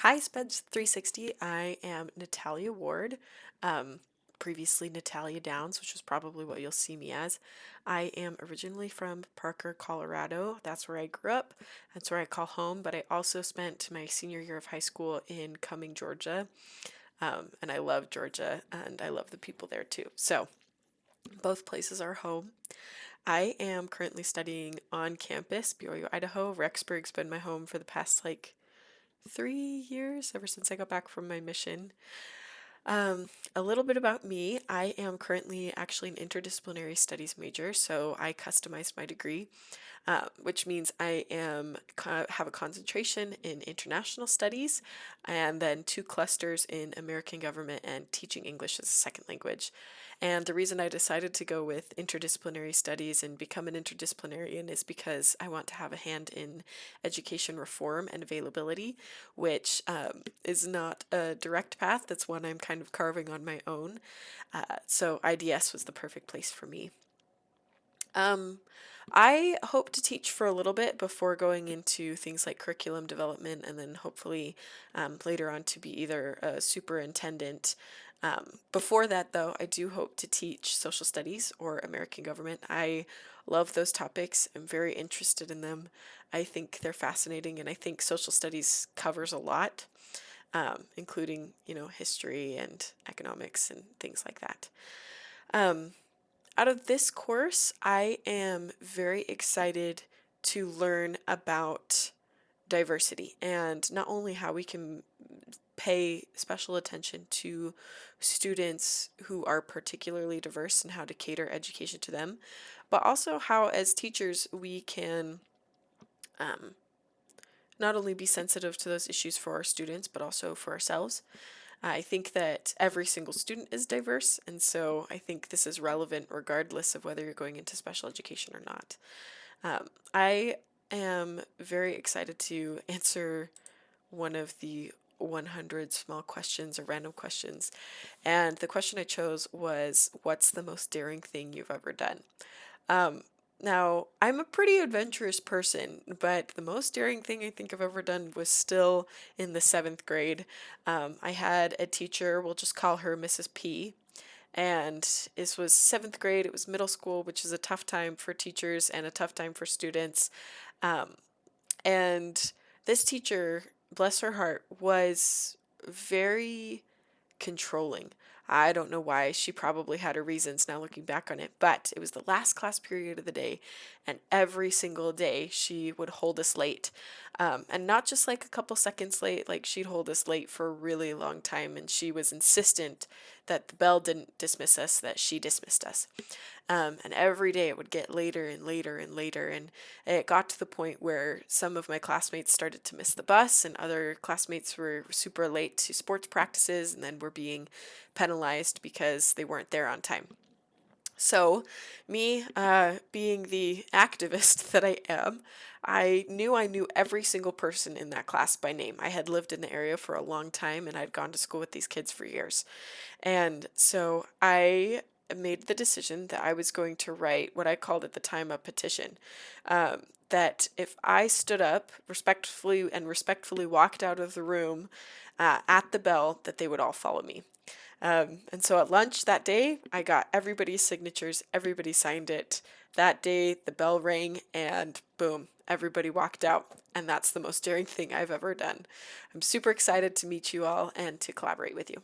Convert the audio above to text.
Hi, SPED 360. I am Natalia Ward, um, previously Natalia Downs, which is probably what you'll see me as. I am originally from Parker, Colorado. That's where I grew up. That's where I call home, but I also spent my senior year of high school in Cumming, Georgia. And I love Georgia and I love the people there too. So both places are home. I am currently studying on campus, BYU, Idaho. Rexburg's been my home for the past 3 years, ever since I got back from my mission. A little bit about me. I am currently actually an interdisciplinary studies major, so I customized my degree, which means I have a concentration in international studies and then two clusters in American government and teaching English as a second language. And the reason I decided to go with interdisciplinary studies and become an interdisciplinarian is because I want to have a hand in education reform and availability, which is not a direct path. That's one I'm kind of carving on my own. So IDS was the perfect place for me. Um, I hope to teach for a little bit before going into things like curriculum development and then hopefully later on to be either a superintendent. Before that, though, I do hope to teach social studies or American government. I love those topics. I'm very interested in them. I think they're fascinating, and I think social studies covers a lot, including, history and economics and things like that. Um, Out of this course, I am very excited to learn about diversity and not only how we can pay special attention to students who are particularly diverse and how to cater education to them, but also how, as teachers, we can um, not only be sensitive to those issues for our students, but also for ourselves. I think that every single student is diverse, and so I think this is relevant regardless of whether you're going into special education or not. I am very excited to answer one of the 100 small questions or random questions, and the question I chose was, what's the most daring thing you've ever done? Um, Now, I'm a pretty adventurous person, but the most daring thing I think I've ever done was still in the seventh grade. I had a teacher, we'll just call her Mrs. P, and this was seventh grade. It was middle school, which is a tough time for teachers and a tough time for students. Um, and this teacher, bless her heart, was very controlling. I don't know why. She probably had her reasons now looking back on it, but it was the last class period of the day, and every single day she would hold us late. And not just like a couple seconds late, like she'd hold us late for a really long time, and she was insistent that the bell didn't dismiss us, that she dismissed us. And every day it would get later and later and later. And it got to the point where some of my classmates started to miss the bus, and other classmates were super late to sports practices and then were being penalized because they weren't there on time. So, me being the activist that I am, I knew every single person in that class by name. I had lived in the area for a long time and I'd gone to school with these kids for years. And so I made the decision that I was going to write what I called at the time a petition. That if I stood up respectfully walked out of the room at the bell, that they would all follow me. And so at lunch that day, I got everybody's signatures, everybody signed it. That day, the bell rang, and boom, everybody walked out. And that's the most daring thing I've ever done. I'm super excited to meet you all and to collaborate with you.